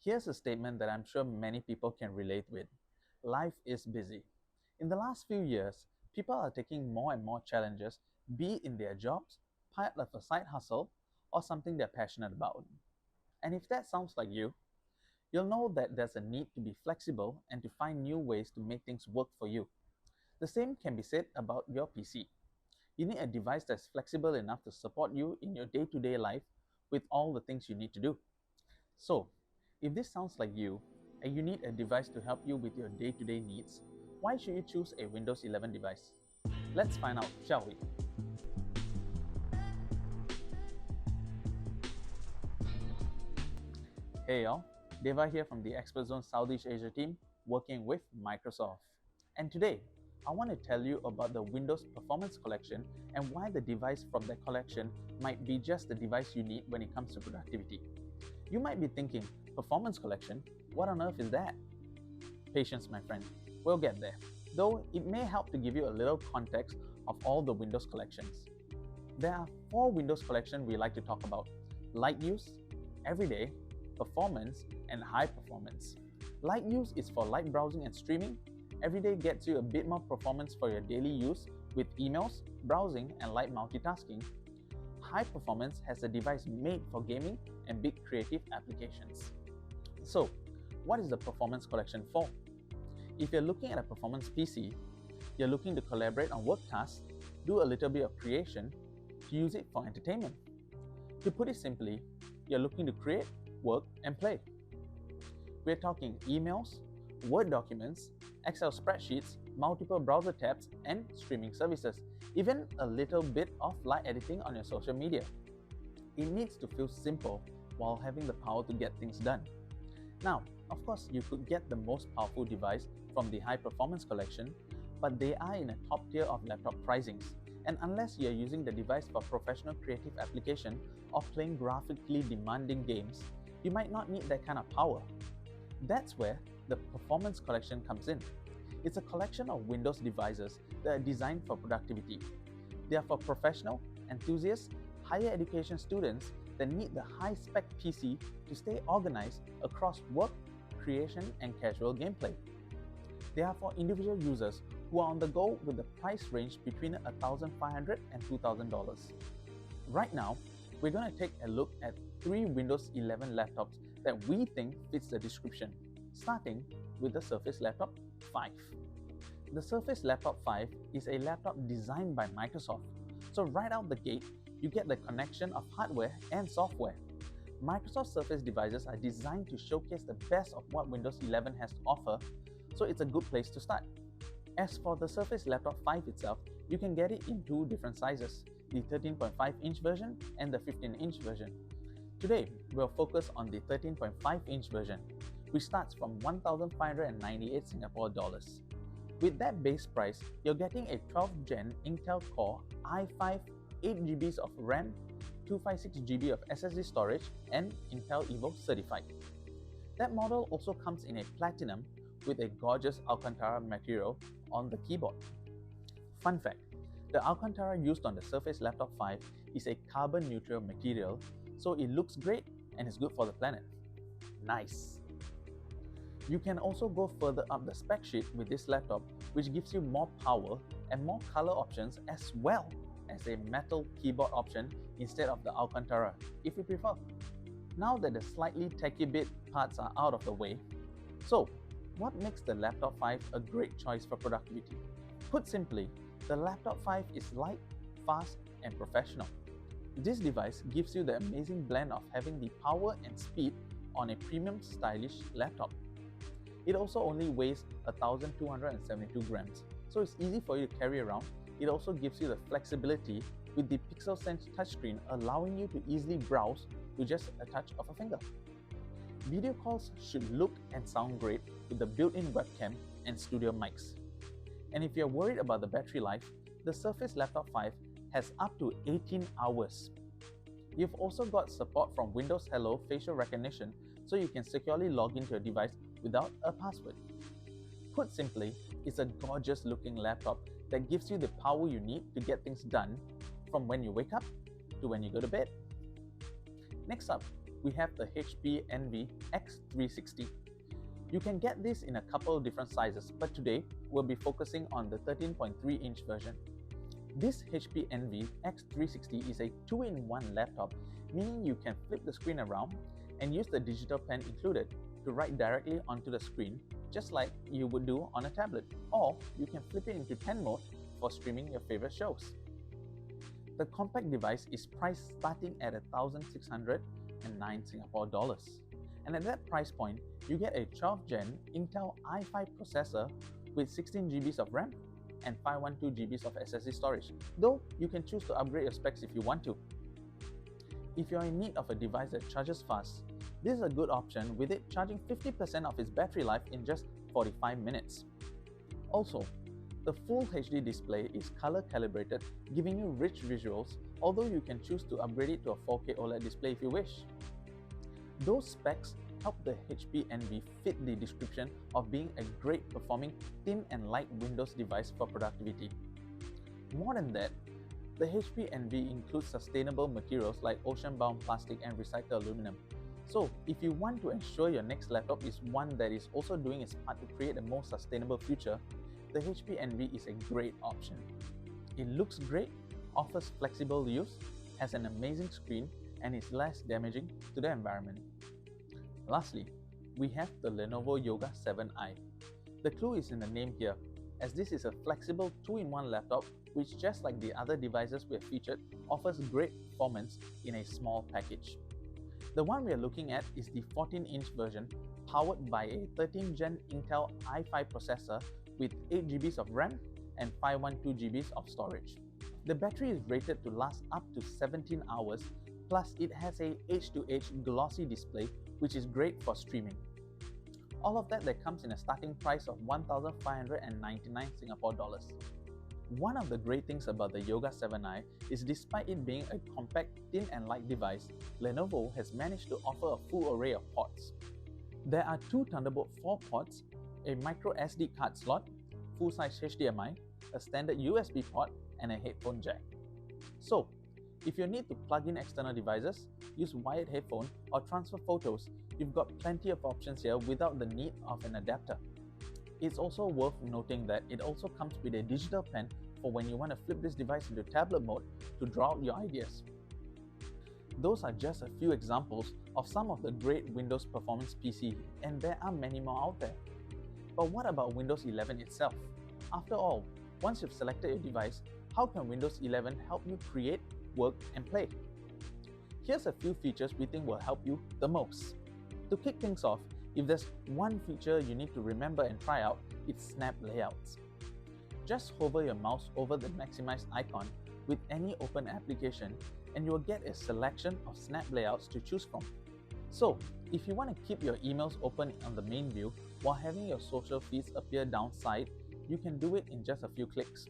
Here's a statement that I'm sure many people can relate with. Life is busy. In the last few years, people are taking more and more challenges, be it in their jobs, part of a side hustle, or something they're passionate about. And if that sounds like you, you'll know that there's a need to be flexible and to find new ways to make things work for you. The same can be said about your PC. You need a device that's flexible enough to support you in your day to day life with all the things you need to do. So, if this sounds like you, and you need a device to help you with your day to day needs, why should you choose a Windows 11 device? Let's find out, shall we? Hey y'all, Deva here from the Expert Zone Southeast Asia team working with Microsoft. And today, I want to tell you about the Windows Performance Collection and why the device from that collection might be just the device you need when it comes to productivity. You might be thinking, Performance Collection? What on earth is that? Patience, my friend. We'll get there. Though it may help to give you a little context of all the Windows collections. There are 4 Windows collections we like to talk about: Light Use, Everyday, Performance, and High Performance. Light Use is for light browsing and streaming. Everyday gets you a bit more performance for your daily use with emails, browsing, and light multitasking. High Performance has a device made for gaming and big creative applications. So, what is the Performance Collection for? If you're looking at a performance PC, you're looking to collaborate on work tasks, do a little bit of creation, to use it for entertainment. To put it simply, you're looking to create, work, and play. We're talking emails, Word documents, Excel spreadsheets, multiple browser tabs, and streaming services, even a little bit of light editing on your social media. It needs to feel simple while having the power to get things done. Now, of course, you could get the most powerful device from the High Performance Collection, but they are in a top tier of laptop pricings. And unless you're using the device for professional creative application or playing graphically demanding games, you might not need that kind of power. That's where the Performance Collection comes in. It's a collection of Windows devices that are designed for productivity. They are for professional, enthusiasts, higher education students that need the high-spec PC to stay organized across work, creation, and casual gameplay. They are for individual users who are on the go with the price range between $1,500 and $2,000. Right now, we're going to take a look at 3 Windows 11 laptops that we think fits the description, starting with the Surface Laptop 5. The Surface Laptop 5 is a laptop designed by Microsoft, so right out the gate, you get the connection of hardware and software. Microsoft Surface devices are designed to showcase the best of what Windows 11 has to offer, so it's a good place to start. As for the Surface Laptop 5 itself, you can get it in 2 different sizes, the 13.5-inch version and the 15-inch version. Today, we'll focus on the 13.5-inch version, which starts from 1,598 Singapore dollars. With that base price, you're getting a 12th Gen Intel Core i5, 8GB of RAM, 256GB of SSD storage, and Intel Evo certified. That model also comes in a Platinum with a gorgeous Alcantara material on the keyboard. Fun fact, the Alcantara used on the Surface Laptop 5 is a carbon-neutral material, so it looks great and is good for the planet. Nice! You can also go further up the spec sheet with this laptop, which gives you more power and more color options as well as a metal keyboard option instead of the Alcantara, if you prefer. Now that the slightly techie bit parts are out of the way, so what makes the Laptop 5 a great choice for productivity? Put simply, the Laptop 5 is light, fast, and professional. This device gives you the amazing blend of having the power and speed on a premium stylish laptop. It also only weighs 1,272 grams, so it's easy for you to carry around. It also gives you the flexibility with the PixelSense touchscreen, allowing you to easily browse with just a touch of a finger. Video calls should look and sound great with the built-in webcam and studio mics. And if you're worried about the battery life, the Surface Laptop 5 has up to 18 hours. You've also got support from Windows Hello facial recognition, so you can securely log into your device without a password. Put simply, it's a gorgeous looking laptop that gives you the power you need to get things done from when you wake up to when you go to bed. Next up, we have the HP Envy X360. You can get this in a couple different sizes, but today we'll be focusing on the 13.3-inch version. This HP Envy X360 is a 2-in-1 laptop, meaning you can flip the screen around and use the digital pen included to write directly onto the screen, just like you would do on a tablet, or you can flip it into pen mode for streaming your favorite shows. The compact device is priced starting at 1,609 Singapore dollars. And at that price point, you get a 12th Gen Intel i5 processor with 16 GB of RAM and 512 GB of SSD storage, though you can choose to upgrade your specs if you want to. If you're in need of a device that charges fast, this is a good option, with it charging 50% of its battery life in just 45 minutes. Also, the Full HD display is color calibrated, giving you rich visuals, although you can choose to upgrade it to a 4K OLED display if you wish. Those specs help the HP Envy fit the description of being a great performing thin and light Windows device for productivity. More than that, the HP Envy includes sustainable materials like ocean-bound plastic and recycled aluminum. So, if you want to ensure your next laptop is one that is also doing its part to create a more sustainable future, the HP Envy is a great option. It looks great, offers flexible use, has an amazing screen, and is less damaging to the environment. Lastly, we have the Lenovo Yoga 7i. The clue is in the name here, as this is a flexible 2-in-1 laptop which, just like the other devices we have featured, offers great performance in a small package. The one we are looking at is the 14-inch version, powered by a 13th Gen Intel i5 processor with 8 GB of RAM and 512 GB of storage. The battery is rated to last up to 17 hours, plus it has a edge-to-edge glossy display which is great for streaming. All of that comes in a starting price of 1,599 Singapore dollars. One of the great things about the Yoga 7i is, despite it being a compact, thin and light device, Lenovo has managed to offer a full array of ports. There are 2 Thunderbolt 4 ports, a micro SD card slot, full-size HDMI, a standard USB port, and a headphone jack. So, if you need to plug in external devices, use wired headphone, or transfer photos, you've got plenty of options here without the need of an adapter. It's also worth noting that it also comes with a digital pen for when you want to flip this device into tablet mode to draw out your ideas. Those are just a few examples of some of the great Windows performance PC, and there are many more out there. But what about Windows 11 itself? After all, once you've selected your device, how can Windows 11 help you create, work, and play? Here's a few features we think will help you the most. To kick things off, if there's one feature you need to remember and try out, it's Snap Layouts. Just hover your mouse over the maximized icon with any open application and you'll get a selection of Snap Layouts to choose from. So, if you want to keep your emails open on the main view while having your social feeds appear downside, you can do it in just a few clicks.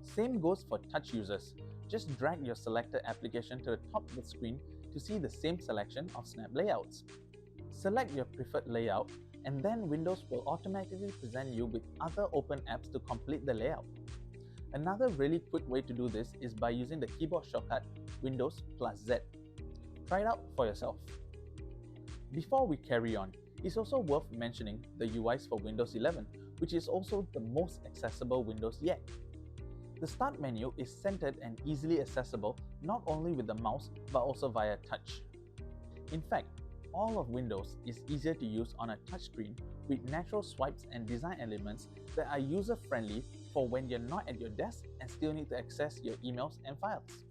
Same goes for touch users. Just drag your selected application to the top of the screen to see the same selection of Snap Layouts. Select your preferred layout, and then Windows will automatically present you with other open apps to complete the layout. Another really quick way to do this is by using the keyboard shortcut Windows plus Z. Try it out for yourself. Before we carry on, it's also worth mentioning the UIs for Windows 11, which is also the most accessible Windows yet. The Start menu is centered and easily accessible not only with the mouse but also via touch. In fact, all of Windows is easier to use on a touchscreen with natural swipes and design elements that are user-friendly for when you're not at your desk and still need to access your emails and files.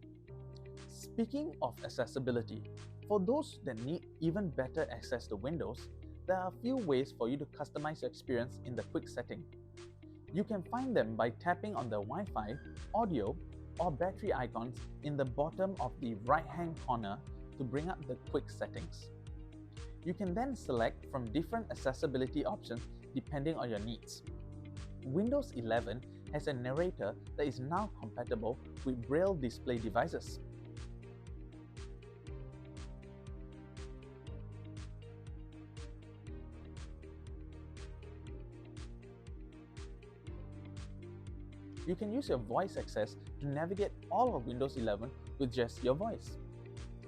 Speaking of accessibility, for those that need even better access to Windows, there are a few ways for you to customize your experience in the quick setting. You can find them by tapping on the Wi-Fi, audio, or battery icons in the bottom of the right-hand corner to bring up the quick settings. You can then select from different accessibility options depending on your needs. Windows 11 has a narrator that is now compatible with Braille display devices. You can use your voice access to navigate all of Windows 11 with just your voice.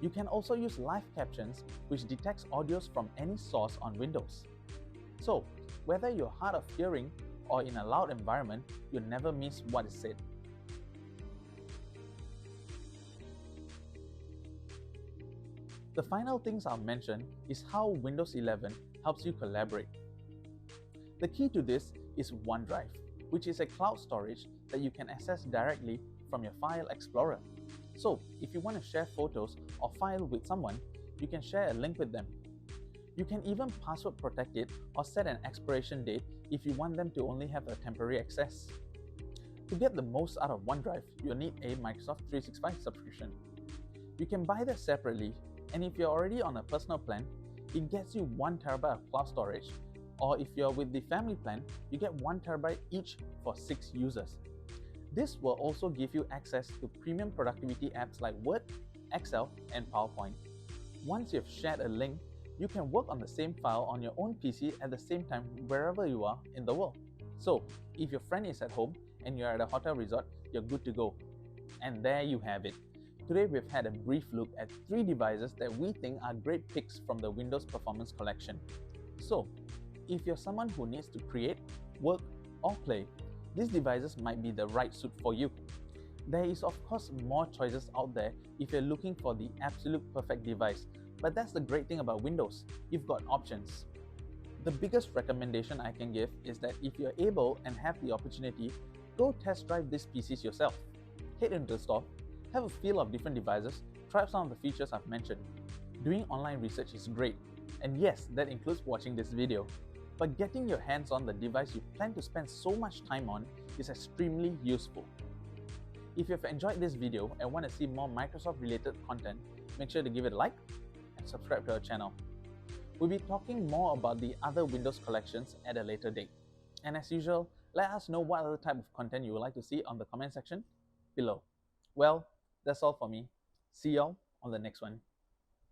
You can also use live captions, which detects audios from any source on Windows. So, whether you're hard of hearing or in a loud environment, you'll never miss what is said. The final things I'll mention is how Windows 11 helps you collaborate. The key to this is OneDrive, which is a cloud storage that you can access directly from your File Explorer. So, if you want to share photos or file with someone, you can share a link with them. You can even password protect it or set an expiration date if you want them to only have a temporary access. To get the most out of OneDrive, you'll need a Microsoft 365 subscription. You can buy that separately, and if you're already on a personal plan, it gets you 1 TB of cloud storage, or if you're with the family plan, you get 1 TB each for 6 users. This will also give you access to premium productivity apps like Word, Excel, and PowerPoint. Once you've shared a link, you can work on the same file on your own PC at the same time wherever you are in the world. So, if your friend is at home and you're at a hotel resort, you're good to go. And there you have it. Today we've had a brief look at 3 devices that we think are great picks from the Windows Performance Collection. So, if you're someone who needs to create, work, or play, these devices might be the right suit for you. There is of course more choices out there if you're looking for the absolute perfect device, but that's the great thing about Windows, you've got options. The biggest recommendation I can give is that if you're able and have the opportunity, go test drive these PCs yourself. Head into the store, have a feel of different devices, try out some of the features I've mentioned. Doing online research is great, and yes, that includes watching this video. But getting your hands on the device you plan to spend so much time on is extremely useful. If you've enjoyed this video and want to see more Microsoft related content, make sure to give it a like and subscribe to our channel. We'll be talking more about the other Windows collections at a later date. And as usual, let us know what other type of content you would like to see on the comment section below. Well, that's all for me. See y'all on the next one.